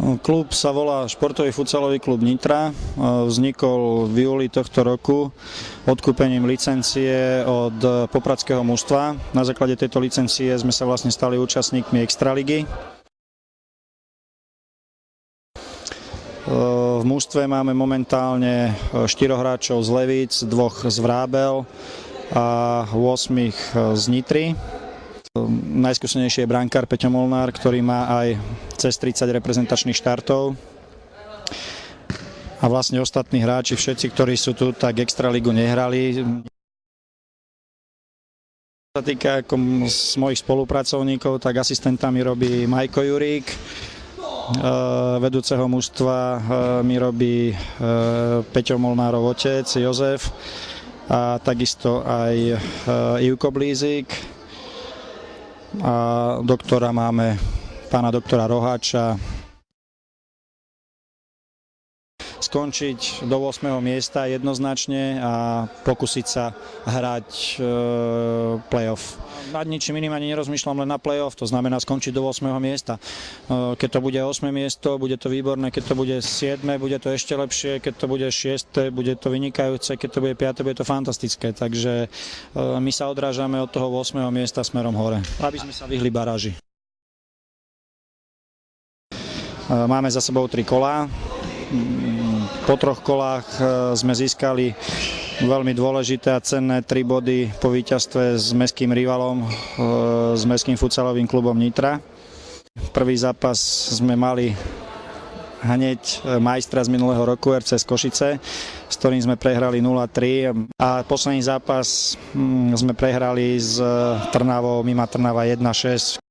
Klub sa volá Športový futsalový klub Nitra. Vznikol v júli tohto roku odkúpením licencie od popradského mužstva. Na základe tejto licencie sme sa vlastne stali účastníkmi Extraligy. V mužstve máme momentálne 4 hráčov z Levíc, 2 z Vrábel a 8 z Nitry. Najskúsenejší je brankár Peťo Molnár, ktorý má aj cez 30 reprezentačných štartov. A vlastne ostatní hráči, všetci, ktorí sú tu, tak Extraligu nehrali. Čo sa týka z mojich spolupracovníkov, tak asistentami robí Majko Jurík, vedúceho mužstva mi robí Peťo Molnárov otec Jozef a takisto aj Ivko Blízik. A doktora máme pána doktora Roháča. Skončiť do 8. miesta jednoznačne a pokúsiť sa hrať play-off. Nad ničím iným ani nerozmýšľam, len na play-off, to znamená skončiť do 8. miesta. Keď to bude 8. miesto, bude to výborné, keď to bude 7. bude to ešte lepšie, keď to bude 6. bude to vynikajúce, keď to bude 5. bude to fantastické. Takže my sa odrážame od toho 8. miesta smerom hore, aby sme sa vyhli baráži. Máme za sebou 3 kolá. Po 3 kolách sme získali veľmi dôležité a cenné 3 body po víťazstve s mestským rivalom, s mestským futsalovým klubom Nitra. Prvý zápas sme mali hneď majstra z minulého roku RC z Košice, s ktorým sme prehrali 0-3 a posledný zápas sme prehrali s Trnavou, Mima Trnava 1-6.